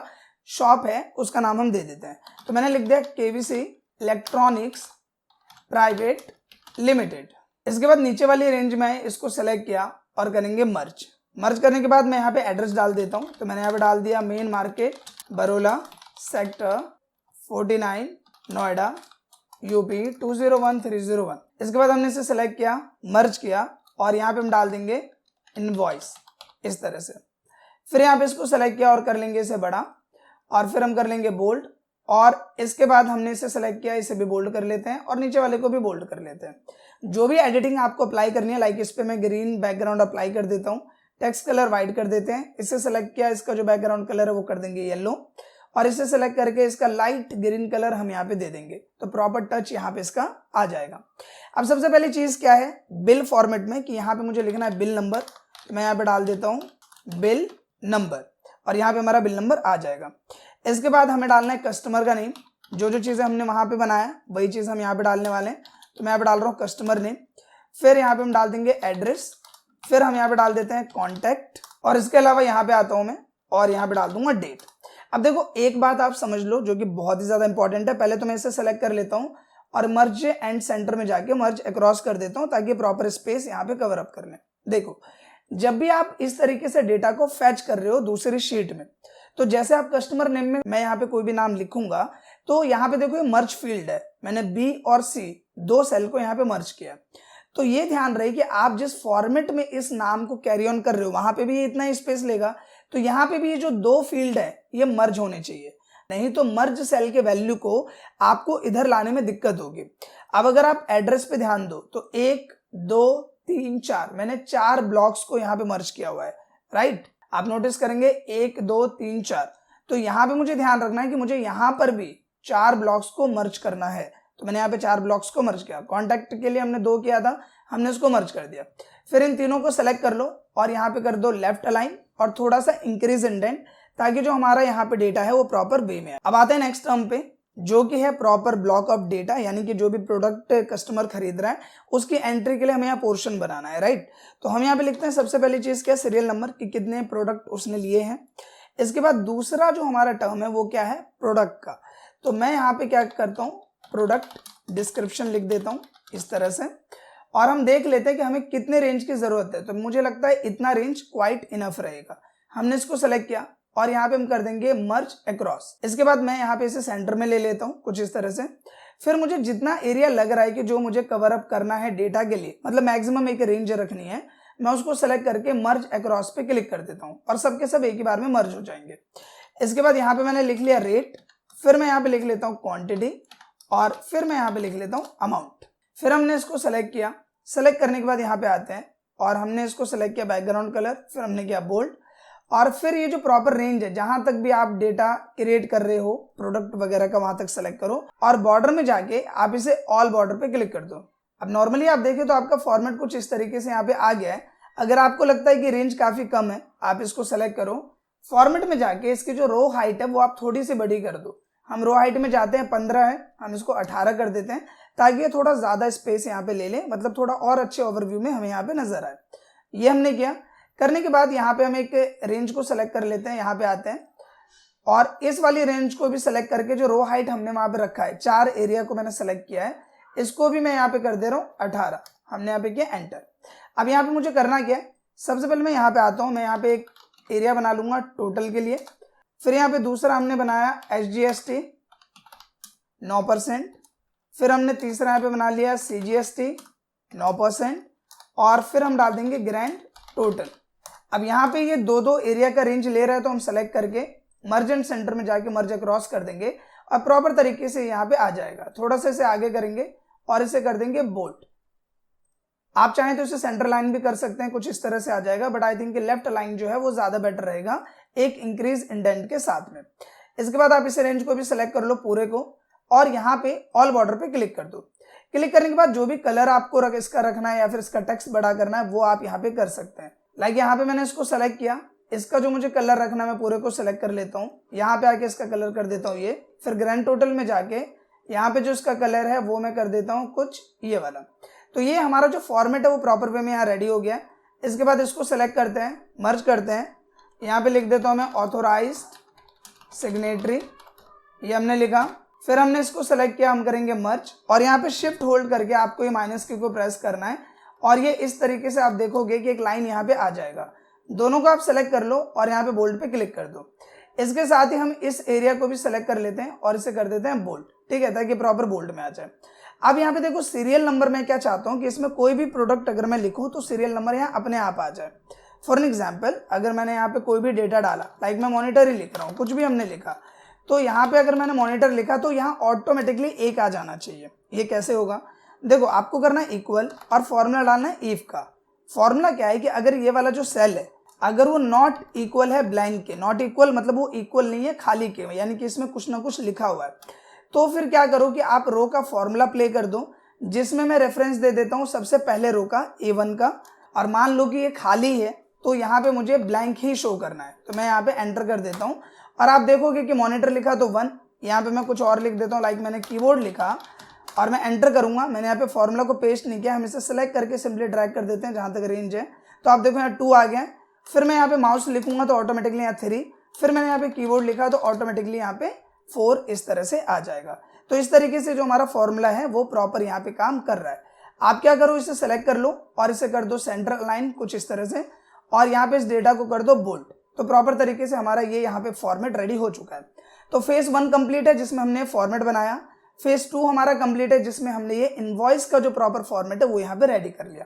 शॉप है उसका नाम हम दे देते हैं। तो मैंने लिख दिया KVC इलेक्ट्रॉनिक्स प्राइवेट लिमिटेड। इसके बाद नीचे वाली रेंज में इसको सेलेक्ट किया और करेंगे मर्ज। मर्ज करने के बाद मैं यहाँ पे एड्रेस डाल देता हूँ। तो मैंने यहाँ पे डाल दिया मेन मार्केट बरोला सेक्टर 49 नोएडा यूपी 201301। इसके बाद हमने इसे सेलेक्ट किया, मर्ज किया और यहाँ पे हम डाल देंगे इनवॉइस इस तरह से। फिर यहाँ पे इसको सेलेक्ट किया और कर लेंगे इसे बड़ा और फिर हम कर लेंगे बोल्ड और इसके बाद हमने इसे सेलेक्ट किया, इसे भी बोल्ड कर लेते हैं और नीचे वाले को भी बोल्ड कर लेते हैं। जो भी एडिटिंग आपको अप्लाई करनी है, लाइक इस पे मैं ग्रीन बैकग्राउंड अप्लाई कर देता हूँ, टेक्स्ट कलर वाइट कर देते हैं। इसे सेलेक्ट किया, इसका जो बैकग्राउंड कलर है वो कर देंगे येलो और इसे सेलेक्ट करके इसका लाइट ग्रीन कलर हम यहाँ पे दे देंगे तो प्रॉपर टच यहाँ पे इसका आ जाएगा। अब सबसे पहली चीज क्या है बिल फॉर्मेट में कि यहाँ पे मुझे लिखना है बिल नंबर, तो मैं यहाँ पे डाल देता हूँ बिल नंबर और यहाँ पे हमारा बिल नंबर आ जाएगा। इसके बाद हमें डालना है कस्टमर का नेम, जो जो चीज़ें हमने वहाँ पे बनाया वही चीज़ हम यहाँ पे डालने वाले हैं, तो मैं यहाँ पे डाल रहा हूँ कस्टमर नेम। फिर यहाँ पे हम डाल देंगे एड्रेस, फिर हम यहाँ पे डाल देते हैं कॉन्टैक्ट और इसके अलावा यहाँ पे आता हूँ मैं और यहाँ पे डाल दूंगा डेट। अब देखो एक बात आप समझ लो जो कि बहुत ही ज़्यादा इंपॉर्टेंट है, पहले तो मैं इसे सेलेक्ट कर लेता हूँ और मर्ज एंड सेंटर में जाके मर्ज अक्रॉस कर देता हूँ ताकि प्रॉपर स्पेस यहाँ पे कवर अप कर लें। देखो जब भी आप इस तरीके से डेटा को फैच कर रहे हो दूसरी शीट में, तो जैसे आप कस्टमर नेम में मैं यहाँ पे कोई भी नाम लिखूंगा तो यहाँ पे देखो ये मर्ज फील्ड है, मैंने बी और सी दो सेल को यहाँ पे मर्ज किया। तो ये ध्यान रहे कि आप जिस फॉर्मेट में इस नाम को कैरी ऑन कर रहे हो वहां पे भी ये इतना ही स्पेस लेगा, तो यहाँ पे भी ये जो दो फील्ड है ये मर्ज होने चाहिए, नहीं तो मर्ज सेल के वैल्यू को आपको इधर लाने में दिक्कत होगी। अब अगर आप एड्रेस पे ध्यान दो तो 1 2 3 4 मैंने 4 ब्लॉक्स को यहाँ पे मर्ज किया हुआ है, राइट। आप नोटिस करेंगे 1 2 3 4, तो यहाँ पे मुझे ध्यान रखना है कि मुझे यहाँ पर भी 4 ब्लॉक्स को मर्ज करना है, तो मैंने यहाँ पे 4 ब्लॉक्स को मर्ज किया। कॉन्टैक्ट के लिए हमने 2 किया था, हमने उसको मर्ज कर दिया। फिर इन तीनों को सेलेक्ट कर लो और यहाँ पे कर दो लेफ्ट अलाइन और थोड़ा सा इंक्रीज इंडेंट ताकि जो हमारा यहाँ पे डेटा है वो प्रॉपर वे में है। अब आते हैं नेक्स्ट टर्म पे जो कि है प्रॉपर ब्लॉक ऑफ डेटा, यानी कि जो भी प्रोडक्ट कस्टमर खरीद रहा है उसकी एंट्री के लिए हमें यहाँ पोर्शन बनाना है, राइट। तो हम यहाँ पे लिखते हैं सबसे पहली चीज क्या, सीरियल नंबर कि कितने प्रोडक्ट उसने लिए हैं। इसके बाद दूसरा जो हमारा टर्म है वो क्या है, प्रोडक्ट का। तो मैं यहाँ पे क्या करता हूँ, प्रोडक्ट डिस्क्रिप्शन लिख देता हूँ इस तरह से और हम देख लेते हैं कि हमें कितने रेंज की जरूरत है। तो मुझे लगता है इतना रेंज क्वाइट इनफ रहेगा। हमने इसको सेलेक्ट किया और यहाँ पे हम कर देंगे मर्ज अक्रॉस। इसके बाद मैं यहाँ पे इसे सेंटर में ले लेता हूँ कुछ इस तरह से। फिर मुझे जितना एरिया लग रहा है कि जो मुझे कवर अप करना है डेटा के लिए, मतलब मैक्सिमम एक रेंज रखनी है, मैं उसको सेलेक्ट करके मर्ज अक्रॉस पे क्लिक कर देता हूँ और सबके सब एक ही बार में मर्ज हो जाएंगे। इसके बाद यहाँ पे मैंने लिख लिया रेट, फिर मैं यहाँ पे लिख लेता हूँ क्वांटिटी और फिर मैं यहाँ पे लिख लेता हूँ अमाउंट। फिर हमने इसको सेलेक्ट किया, सेलेक्ट करने के बाद यहाँ पे आते हैं और हमने इसको सेलेक्ट किया बैकग्राउंड कलर, फिर हमने किया बोल्ड और फिर ये जो प्रॉपर रेंज है जहां तक भी आप डेटा क्रिएट कर रहे हो प्रोडक्ट वगैरह का वहां तक सेलेक्ट करो और बॉर्डर में जाके आप इसे ऑल बॉर्डर पे क्लिक कर दो। अब नॉर्मली आप देखें तो आपका फॉर्मेट कुछ इस तरीके से यहाँ पे आ गया है। अगर आपको लगता है कि रेंज काफी कम है आप इसको सेलेक्ट करो, फॉर्मेट में जाके इसकी जो रो हाइट है वो आप थोड़ी सी बड़ी कर दो। हम रो हाइट में जाते हैं 15 है, हम इसको 18 कर देते हैं ताकि ये थोड़ा ज्यादा स्पेस यहाँ पे ले ले, मतलब थोड़ा और अच्छे ओवरव्यू में हमें यहाँ पे नजर आए। ये हमने किया। करने के बाद यहाँ पे हम एक रेंज को सेलेक्ट कर लेते हैं, यहाँ पे आते हैं और इस वाली रेंज को भी सेलेक्ट करके जो रो हाइट हमने वहां पे रखा है 4 एरिया को मैंने सेलेक्ट किया है, इसको भी मैं यहाँ पे कर दे रहा हूँ 18। हमने यहाँ पे किया एंटर। अब यहाँ पे मुझे करना क्या है, सबसे पहले मैं यहाँ पे आता हूँ, मैं यहाँ पे एक एरिया बना लूंगा टोटल के लिए। फिर यहाँ पे दूसरा हमने बनाया SGST 9%, फिर हमने तीसरा यहाँ पे बना लिया CGST 9% और फिर हम डाल देंगे ग्रैंड टोटल। अब यहाँ पे ये दो एरिया का रेंज ले रहा है तो हम सेलेक्ट करके मर्ज एंड सेंटर में जाके मर्ज अक्रॉस कर देंगे और प्रॉपर तरीके से यहाँ पे आ जाएगा। थोड़ा सा इसे आगे करेंगे और इसे कर देंगे बोल्ड। आप चाहें तो इसे सेंटर लाइन भी कर सकते हैं, कुछ इस तरह से आ जाएगा, but I think left line जो है वो ज्यादा बेटर रहेगा एक इंक्रीज इंडेंट के साथ में। इसके बाद आप इसे रेंज को भी सिलेक्ट कर लो पूरे को और यहाँ पे ऑल बॉर्डर पे क्लिक कर दो। क्लिक करने के बाद जो भी कलर आपको इसका रखना है या फिर इसका टेक्स्ट बड़ा करना है वो आप यहाँ पे कर सकते हैं। लाइक यहाँ पे मैंने इसको सेलेक्ट किया, इसका जो मुझे कलर रखना है मैं पूरे को सिलेक्ट कर लेता हूँ, यहाँ पे आके इसका कलर कर देता हूँ ये। फिर ग्रैंड टोटल में जाके यहाँ पे जो इसका कलर है वो मैं कर देता हूँ कुछ ये वाला। तो ये हमारा जो फॉर्मेट है वो प्रॉपर वे में यहाँ रेडी हो गया है। इसके बाद इसको सेलेक्ट करते हैं, मर्ज करते हैं, यहाँ पे लिख देता हूँ मैं ऑथोराइज्ड सिग्नेटरी, ये हमने लिखा। फिर हमने इसको सेलेक्ट किया, हम करेंगे मर्ज और यहाँ पे शिफ्ट होल्ड करके आपको ये -Q को प्रेस करना है और ये इस तरीके से आप देखोगे कि एक लाइन यहाँ पे आ जाएगा। दोनों को आप सेलेक्ट कर लो और यहाँ पे बोल्ड पे क्लिक कर दो। इसके साथ ही हम इस एरिया को भी सेलेक्ट कर लेते हैं और इसे कर देते हैं बोल्ड, ठीक है, ताकि प्रॉपर बोल्ड में आ जाए। अब यहाँ पे देखो सीरियल नंबर मैं क्या चाहता हूँ कि इसमें कोई भी प्रोडक्ट अगर मैं लिखूँ तो सीरियल नंबर यहाँ अपने आप आ जाए। फॉर एन एग्जाम्पल, अगर मैंने यहाँ पे कोई भी डेटा डाला, लाइक मैं मॉनिटर ही लिख रहा हूँ, कुछ भी हमने लिखा, तो यहाँ पे अगर मैंने मॉनिटर लिखा तो यहाँ ऑटोमेटिकली 1 आ जाना चाहिए। ये कैसे होगा? देखो, आपको करना है इक्वल और फॉर्मूला डालना है इफ का। फॉर्मूला क्या है कि अगर ये वाला जो सेल है अगर वो नॉट इक्वल है ब्लैंक के, नॉट इक्वल मतलब वो इक्वल नहीं है खाली के, यानी कि इसमें कुछ ना कुछ लिखा हुआ है, तो फिर क्या करो कि आप रो का फॉर्मूला प्ले कर दो, जिसमें मैं रेफरेंस दे देता हूँ सबसे पहले रो का A1 का, और मान लो कि ये खाली है तो यहाँ पे मुझे ब्लैंक ही शो करना है, तो मैं यहाँ पे एंटर कर देता हूँ और आप देखोगे कि मॉनिटर लिखा तो 1, यहाँ पे मैं कुछ और लिख देता हूँ, लाइक मैंने कीबोर्ड लिखा और मैं एंटर करूंगा। मैंने यहाँ पे फॉर्मूला को पेस्ट नहीं किया, हम इसे सेलेक्ट करके सिंपली ड्रैग कर देते हैं जहाँ तक रेंज है, तो आप देखो यहाँ 2 आ गया। फिर मैं यहाँ पे माउस लिखूंगा तो ऑटोमेटिकली यहाँ 3, फिर मैंने यहाँ पे कीबोर्ड लिखा तो ऑटोमेटिकली यहाँ पे 4 इस तरह से आ जाएगा। तो इस तरीके से जो हमारा फॉर्मूला है वो प्रॉपर यहाँ पे काम कर रहा है। आप क्या करो, इसे सेलेक्ट कर लो और इसे कर दो सेंटर अलाइन कुछ इस तरह से, और यहाँ पे इस डेटा को कर दो बोल्ड, तो प्रॉपर तरीके से हमारा ये यहाँ पे फॉर्मेट रेडी हो चुका है। तो फेज 1 कंप्लीट है जिसमें हमने फॉर्मेट बनाया। फेज 2 हमारा कंप्लीट है जिसमें हमने ये इनवॉइस का जो प्रॉपर फॉर्मेट है वो यहाँ पे रेडी कर लिया।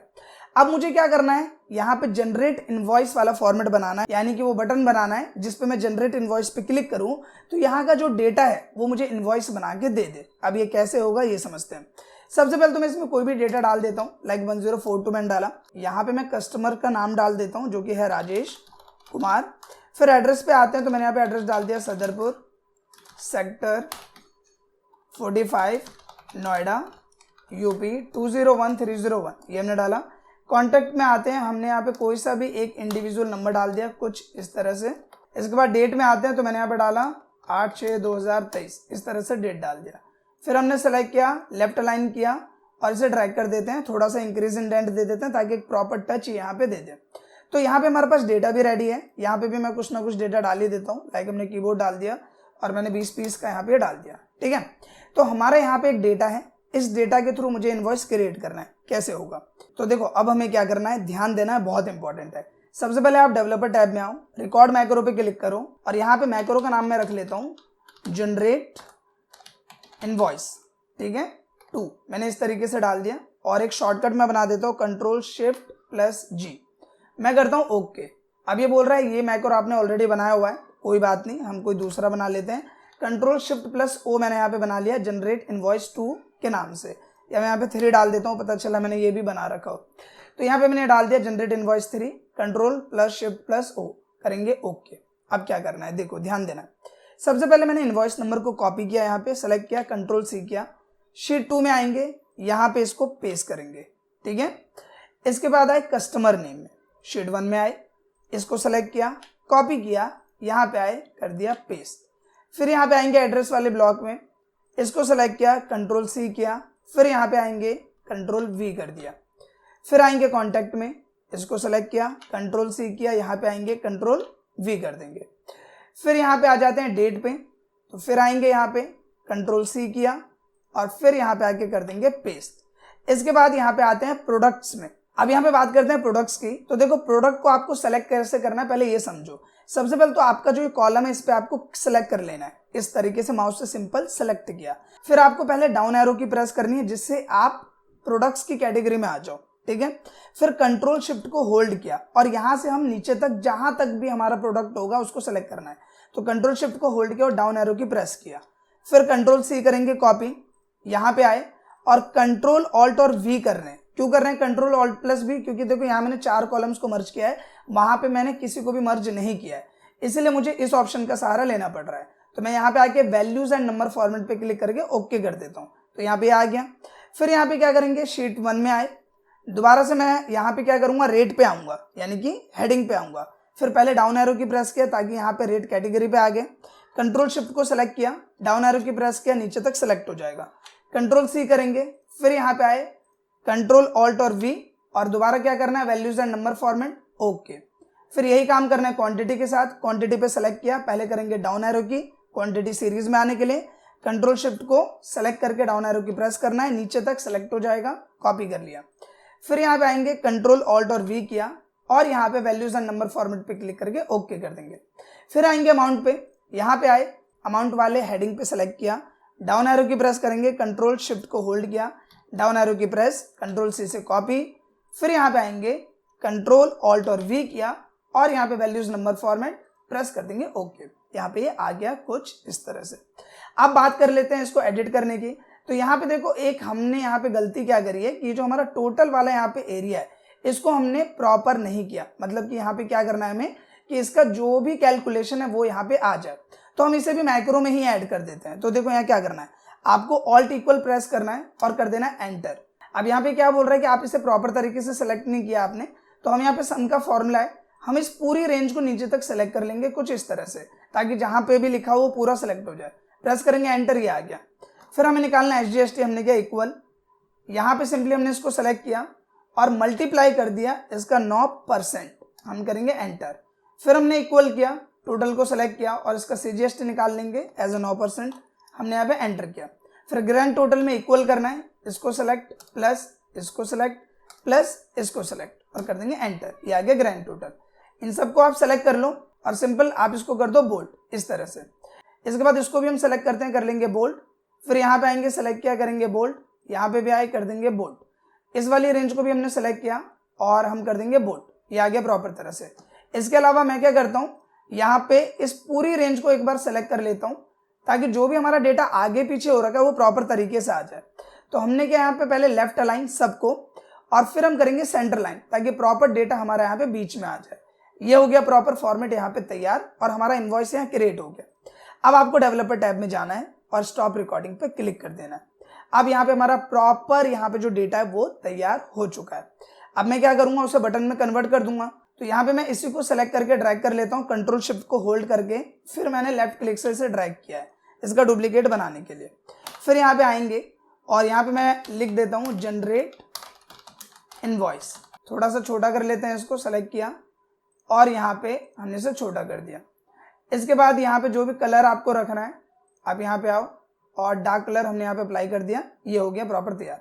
अब मुझे क्या करना है, यहाँ पे जनरेट इनवॉइस वाला फॉर्मेट बनाना है, यानी कि वो बटन बनाना है जिसपे मैं जनरेट इनवॉइस पे क्लिक करूं तो यहाँ का जो डेटा है वो मुझे इनवॉइस बना के दे दे। अब ये कैसे होगा ये समझते हैं। सबसे पहले तो मैं इसमें कोई भी डेटा डाल देता हूँ, लाइक 1042 मैंने डाला, यहाँ पे मैं कस्टमर का नाम डाल देता हूँ जो कि है राजेश कुमार। फिर एड्रेस पे आते हैं तो मैंने यहाँ पे एड्रेस डाल दिया सदरपुर सेक्टर 45 नोएडा यूपी 201301, ये हमने डाला। कॉन्टैक्ट में आते हैं, हमने यहाँ पे कोई सा भी एक इंडिविजुअल नंबर डाल दिया कुछ इस तरह से। इसके बाद डेट में आते हैं तो मैंने यहाँ पे डाला 8/6/2023, इस तरह से डेट डाल दिया। फिर हमने सेलेक्ट किया, लेफ्ट अलाइन किया और इसे ड्रैग कर देते हैं, थोड़ा सा इंक्रीज इंडेंट दे देते हैं ताकि एक प्रॉपर टच यहाँ पे दे दें। तो यहाँ पे हमारे पास डेटा भी रेडी है, यहाँ पे भी मैं कुछ ना कुछ डेटा डाल ही देता हूँ, लाइक हमने कीबोर्ड डाल दिया और मैंने 20 पीस का यहाँ पे डाल दिया, ठीक है। तो हमारे यहाँ पे एक डेटा है, इस डेटा के थ्रू मुझे इनवॉइस क्रिएट करना है, कैसे होगा? तो देखो अब हमें क्या करना है, ध्यान देना है, बहुत इंपॉर्टेंट है। सबसे पहले आप डेवलपर टैब में आओ, रिकॉर्ड मैक्रो पे क्लिक करो और यहाँ पे मैक्रो का नाम मैं रख लेता हूँ जनरेट इनवॉइस, ठीक है 2, मैंने इस तरीके से डाल दिया। और एक शॉर्टकट मैं बना देता हूँ Ctrl+Shift+G, मैं करता हूँ ओके। अब ये बोल रहा है ये मैक्रो आपने ऑलरेडी बनाया हुआ है, कोई बात नहीं, हम कोई दूसरा बना लेते हैं। Ctrl+Shift+O मैंने यहाँ पे बना लिया जनरेट इनवॉइस 2 के नाम से, या मैं यहाँ पे 3 डाल देता हूँ, पता चला मैंने ये भी बना रखा हो। तो यहाँ पे मैंने डाल दिया जनरेट इनवॉइस 3, Ctrl+Shift+O करेंगे ओके। अब क्या करना है, देखो ध्यान देना है। सबसे पहले मैंने इनवॉइस नंबर को कॉपी किया, यहाँ पे सेलेक्ट किया, Ctrl+C किया, शीट 2 में आएंगे, यहाँ पे इसको पेस्ट करेंगे, ठीक है। इसके बाद आए कस्टमर नेम में, शीट 1 में आए, इसको सेलेक्ट किया, कॉपी किया, यहाँ पे आए, कर दिया पेस्ट। फिर यहाँ पे आएंगे एड्रेस वाले ब्लॉक में, इसको सेलेक्ट किया, Ctrl+C किया, फिर यहाँ पे आएंगे Ctrl+V कर दिया। फिर आएंगे कॉन्टैक्ट में, इसको सेलेक्ट किया, Ctrl+C किया, यहाँ पे आएंगे Ctrl+V कर देंगे। फिर यहाँ पे आ जाते हैं डेट पे, तो फिर आएंगे यहाँ पे Ctrl+C किया और फिर यहाँ पे आके कर देंगे पेस्ट। इसके बाद यहाँ पे आते हैं प्रोडक्ट्स में। अब यहाँ पे बात करते हैं प्रोडक्ट्स की। तो देखो प्रोडक्ट को आपको सेलेक्ट कैसे करना है पहले ये समझो। सबसे पहले तो आपका जो ये कॉलम है इस पे आपको सेलेक्ट कर लेना है, इस तरीके से माउस से सिंपल सेलेक्ट किया। फिर आपको पहले डाउन एरो की प्रेस करनी है जिससे आप प्रोडक्ट्स की कैटेगरी में आ जाओ, ठीक है। फिर कंट्रोल शिफ्ट को होल्ड किया और यहाँ से हम नीचे तक जहां तक भी हमारा प्रोडक्ट होगा उसको सेलेक्ट करना है। तो कंट्रोल शिफ्ट को होल्ड किया और डाउन एरो की प्रेस किया। फिर Ctrl+C करेंगे कॉपी, यहाँ पे आए और कंट्रोल ऑल्ट और वी कर रहे हैं। क्यों कर रहे हैं Ctrl+Alt+V? क्योंकि देखो यहाँ मैंने 4 कॉलम्स को मर्ज किया है, वहां पे मैंने किसी को भी मर्ज नहीं किया है, इसलिए मुझे इस ऑप्शन का सहारा लेना पड़ रहा है। तो मैं यहाँ पे आके वैल्यूज एंड नंबर फॉर्मेट पे क्लिक करके ओके कर देता हूँ, तो यहाँ पे आ गया। फिर यहाँ पे क्या करेंगे, शीट 1 में आए, दोबारा से मैं यहाँ पे क्या करूंगा, रेट पे आऊंगा, यानी कि हेडिंग पे आऊंगा। फिर पहले डाउन एरो की प्रेस किया ताकि यहाँ पे रेट कैटेगरी पे आ गए। कंट्रोल शिफ्ट को सेलेक्ट किया, डाउन एरो की प्रेस किया, नीचे तक सेलेक्ट हो जाएगा। Ctrl+C करेंगे, फिर यहाँ पे आए Ctrl+Alt और V और दोबारा क्या करना है, values and number format okay. फिर यही काम करना है क्वांटिटी के साथ। क्वांटिटी पे सेलेक्ट किया, पहले करेंगे डाउन एरो की, क्वांटिटी सीरीज में आने के लिए कंट्रोल शिफ्ट को सेलेक्ट करके डाउन एरो की प्रेस करना है, नीचे तक सेलेक्ट हो जाएगा, कॉपी कर लिया। फिर यहाँ पे आएंगे Ctrl+Alt और V किया और यहाँ पे वैल्यूज एंड नंबर फॉर्मेट पे क्लिक करके ओके कर देंगे। फिर आएंगे अमाउंट पे, यहाँ पे आए, अमाउंट वाले हेडिंग पे सेलेक्ट किया, डाउन एरो की प्रेस करेंगे, कंट्रोल शिफ्ट को होल्ड किया, डाउन एरो की प्रेस, कंट्रोल सी से कॉपी, फिर यहाँ पे आएंगे, कंट्रोल ऑल्ट और वी किया और यहाँ पे वैल्यूज नंबर फॉर्मेट प्रेस कर देंगे ओके। यहाँ पे ये आ गया कुछ इस तरह से। अब बात कर लेते हैं इसको एडिट करने की। तो यहाँ पे देखो एक हमने यहाँ पे गलती क्या करी है कि जो हमारा टोटल वाला यहाँ पे एरिया है इसको हमने प्रॉपर नहीं किया। मतलब कि यहाँ पे क्या करना है हमें कि इसका जो भी कैलकुलेशन है वो यहाँ पे आ जाए। तो हम इसे भी मैक्रो में ही ऐड कर देते हैं। तो देखो यहाँ क्या करना है, आपको ऑल्ट इक्वल प्रेस करना है और कर देना है एंटर। अब यहाँ पे क्या बोल रहा है कि आप इसे प्रॉपर तरीके से सेलेक्ट नहीं किया आपने, तो हम यहाँ पे सम का फॉर्मूला है, हम इस पूरी रेंज को नीचे तक सेलेक्ट कर लेंगे कुछ इस तरह से, ताकि जहां पे भी लिखा हो वो पूरा सेलेक्ट हो जाए। प्रेस करेंगे एंटर, ये आ गया। फिर हमें निकालना है SGST, हमने किया इक्वल, यहाँ पे सिंपली हमने इसको सेलेक्ट किया और मल्टीप्लाई कर दिया इसका 9%, हम करेंगे एंटर। फिर हमने इक्वल किया, टोटल को सेलेक्ट किया और इसका CGST निकाल लेंगे एज ए 9%, हमने यहाँ पे एंटर किया। फिर ग्रैंड टोटल में इक्वल करना है, इसको सेलेक्ट प्लस इसको सेलेक्ट प्लस इसको सेलेक्ट और कर देंगे एंटर, ये आ गया ग्रैंड टोटल। इन सबको आप सेलेक्ट कर लो और सिंपल आप इसको कर दो बोल्ड इस तरह से। इसके बाद इसको भी हम सेलेक्ट करते हैं, कर लेंगे बोल्ड। फिर यहाँ पे आएंगे, सेलेक्ट किया, करेंगे बोल्ड, यहाँ पे भी आए, कर देंगे बोल्ड। इस वाली रेंज को भी हमने सेलेक्ट किया और हम कर देंगे बोल्ड, ये आ गया प्रॉपर तरह से। इसके अलावा मैं क्या करता हूँ, यहाँ पे इस पूरी रेंज को एक बार सेलेक्ट कर लेता हूँ ताकि जो भी हमारा डेटा आगे पीछे हो रखा है वो प्रॉपर तरीके से आ जाए। तो हमने क्या यहाँ पे पहले लेफ्ट अलाइन सबको और फिर हम करेंगे सेंटर लाइन ताकि प्रॉपर डेटा हमारा यहाँ पे बीच में आ जाए। ये हो गया प्रॉपर फॉर्मेट यहाँ पे तैयार और हमारा इनवॉइस यहाँ क्रिएट हो गया। अब आपको डेवलपर टैब में जाना है और स्टॉप रिकॉर्डिंग पे क्लिक कर देना है। अब यहाँ पे हमारा प्रॉपर यहाँ पे जो डेटा है वो तैयार हो चुका है। अब मैं क्या करूंगा, उसे बटन में कन्वर्ट कर दूंगा। तो यहाँ पे मैं इसी को सेलेक्ट करके ड्रैग कर लेता हूँ, कंट्रोल शिफ्ट को होल्ड करके, फिर मैंने लेफ्ट क्लिक से इसे ड्रैग किया है इसका डुप्लीकेट बनाने के लिए। फिर यहाँ पे आएंगे और यहाँ पे मैं लिख देता हूँ जनरेट इनवॉइस, थोड़ा सा छोटा कर लेते हैं, इसको सेलेक्ट किया और यहाँ पे हमने इसे छोटा कर दिया। इसके बाद यहाँ पे जो भी कलर आपको रखना है आप यहाँ पे आओ और डार्क कलर हमने यहाँ पे अप्लाई कर दिया, ये हो गया प्रॉपर तैयार।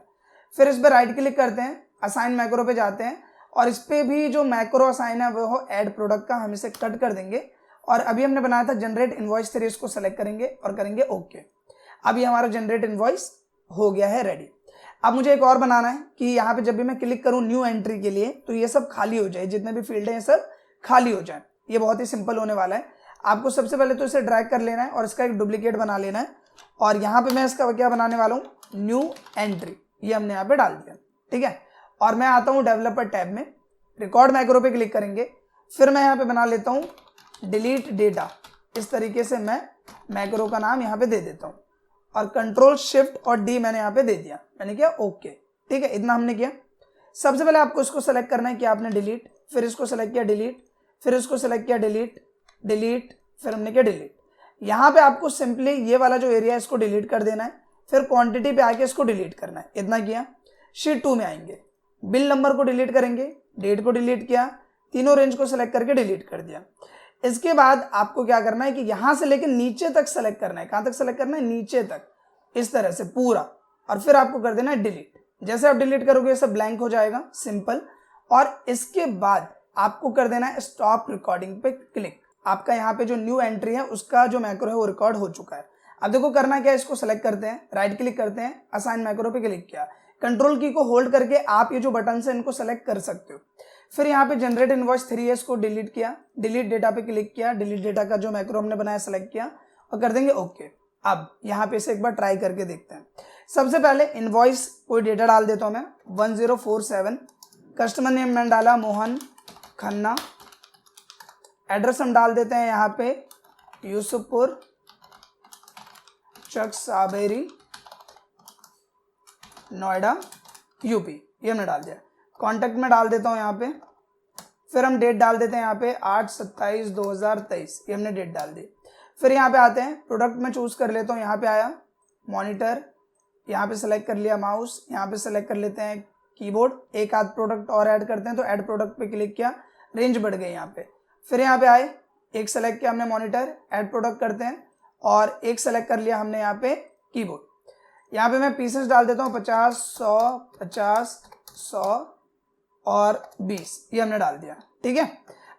फिर इस पर राइट क्लिक करते हैं, असाइन मैक्रो पे जाते हैं और इस पे भी जो मैक्रो असाइन है वो हो ऐड प्रोडक्ट का, हम इसे कट कर देंगे और अभी हमने बनाया था जनरेट इनवॉइस 3, इसको सेलेक्ट करेंगे और करेंगे ओके। अब ये हमारा जनरेट इनवॉइस हो गया है रेडी। अब मुझे एक और बनाना है कि यहाँ पे जब भी मैं क्लिक करूँ न्यू एंट्री के लिए तो ये सब खाली हो जाए, जितने भी फील्ड है ये सब खाली हो जाए। ये बहुत ही सिंपल होने वाला है। आपको सबसे पहले तो इसे ड्रैग कर लेना है और इसका एक डुप्लीकेट बना लेना है और यहाँ पे मैं इसका क्या बनाने वाला हूँ, न्यू एंट्री, ये हमने यहाँ पे डाल दिया, ठीक है। और मैं आता हूँ डेवलपर टैब में, रिकॉर्ड मैक्रो पे क्लिक करेंगे, फिर मैं यहाँ पे बना लेता हूँ डिलीट डेटा। इस तरीके से मैं मैक्रो का नाम यहाँ पे दे देता हूँ और कंट्रोल शिफ्ट और डी मैंने यहाँ पे दे दिया, मैंने किया ओके, ठीक है। इतना हमने किया। सबसे पहले आपको इसको सेलेक्ट करना है कि आपने डिलीट, फिर इसको सेलेक्ट किया डिलीट, फिर इसको सेलेक्ट किया डिलीट डिलीट, फिर हमने किया डिलीट। यहाँ पे आपको सिंपली ये वाला जो एरिया है इसको डिलीट कर देना है, फिर क्वांटिटी पे आके इसको डिलीट करना है, इतना किया। शीट 2 में आएंगे, बिल नंबर को डिलीट करेंगे, डेट को डिलीट किया, तीनों रेंज को सेलेक्ट करके डिलीट कर दिया। इसके बाद आपको क्या करना है कि यहां से लेकर नीचे तक सेलेक्ट करना है। कहां तक सेलेक्ट करना है, नीचे तक, इस तरह से पूरा, और फिर आपको कर देना है डिलीट। जैसे आप डिलीट करोगे ये सब ब्लैंक हो जाएगा, सिंपल। और इसके बाद आपको कर देना है स्टॉप रिकॉर्डिंग पे क्लिक। आपका यहाँ पे जो न्यू एंट्री है उसका जो मैक्रो है वो रिकॉर्ड हो चुका है। अब देखो करना क्या है, इसको सेलेक्ट करते हैं, राइट क्लिक करते हैं, असाइन मैक्रो पे क्लिक किया, कंट्रोल की को होल्ड करके आप ये जो बटन है इनको सेलेक्ट कर सकते हो। फिर यहाँ पे जनरेट इनवॉइस 3 इसको डिलीट किया, डिलीट डेटा पे क्लिक किया, डिलीट डेटा का जो मैक्रो हमने बनाया सेलेक्ट किया और कर देंगे ओके। अब यहाँ पे इसे एक बार ट्राई करके देखते हैं। सबसे पहले इनवॉइस कोई डेटा डाल देता हूँ मैं, 1047, कस्टमर नेम मैंने डाला मोहन खन्ना, एड्रेस हम डाल देते हैं यहाँ पे यूसुफपुर चक साबेरी नोएडा यूपी, ये हमने डाल दिया। कॉन्टैक्ट में डाल देता हूँ यहाँ पे, फिर हम डेट डाल देते हैं यहाँ पे 8/27/2023, ये हमने डेट डाल दी। फिर यहाँ पे आते हैं, प्रोडक्ट में चूज कर लेता हूँ, यहाँ पे आया मॉनिटर, यहाँ पे सेलेक्ट कर लिया माउस, यहाँ पे सेलेक्ट कर लेते हैं कीबोर्ड, एक आध प्रोडक्ट और ऐड करते हैं तो ऐड प्रोडक्ट पे क्लिक किया, रेंज बढ़ गई यहाँ पे। फिर यहाँ पे आए, एक सेलेक्ट किया हमने मॉनिटर, ऐड प्रोडक्ट करते हैं और एक सेलेक्ट कर लिया हमने यहाँ पे कीबोर्ड। यहाँ पे मैं पीसेस डाल देता हूँ 50, 100, 50, 100 और 20, ये हमने डाल दिया, ठीक है।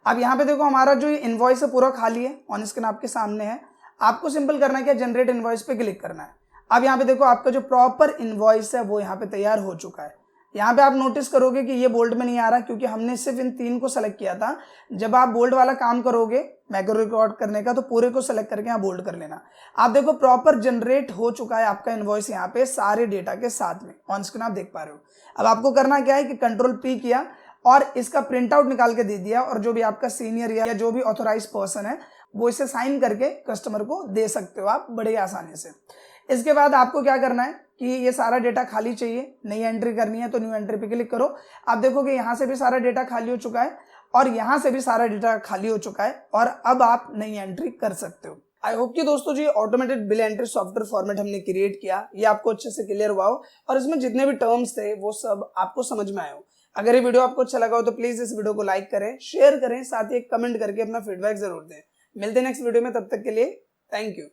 अब यहाँ पे देखो हमारा जो इनवॉइस है पूरा खाली है, ऑन स्क्रीन आपके सामने है। आपको सिंपल करना है क्या, जनरेट इनवॉइस पे क्लिक करना है। अब यहाँ पे देखो आपका जो प्रॉपर इनवॉइस है वो यहाँ पे तैयार हो चुका है। यहाँ पे आप नोटिस करोगे कि ये बोल्ड में नहीं आ रहा क्योंकि हमने सिर्फ इन 3 को सेलेक्ट किया था। जब आप बोल्ड वाला काम करोगे मैक्रो रिकॉर्ड करने का तो पूरे को सेलेक्ट करके यहाँ बोल्ड कर लेना। आप देखो प्रॉपर जनरेट हो चुका है आपका इनवॉइस यहाँ पे सारे डेटा के साथ में ऑन स्क्रीन आप देख पा रहे हो। अब आपको करना क्या है कि Ctrl+P किया और इसका प्रिंट आउट निकाल के दे दिया, और जो भी आपका सीनियर या जो भी ऑथोराइज पर्सन है वो इसे साइन करके कस्टमर को दे सकते हो आप बड़े आसानी से। इसके बाद आपको क्या करना है कि ये सारा डेटा खाली चाहिए, नई एंट्री करनी है तो न्यू एंट्री पे क्लिक करो। आप देखोगे यहाँ से भी सारा डेटा खाली हो चुका है और यहाँ से भी सारा डेटा खाली हो चुका है और अब आप नई एंट्री कर सकते हो। आई होप कि दोस्तों जी automated bill entry software format हमने क्रिएट किया, ये आपको अच्छे से क्लियर हुआ हो और इसमें जितने भी टर्म्स थे वो सब आपको समझ में आए हो। अगर ये वीडियो आपको अच्छा लगा हो तो प्लीज इस वीडियो को लाइक करें, शेयर करें, साथ ही एक कमेंट करके अपना फीडबैक जरूर दें। मिलते हैं नेक्स्ट वीडियो में, तब तक के लिए थैंक यू।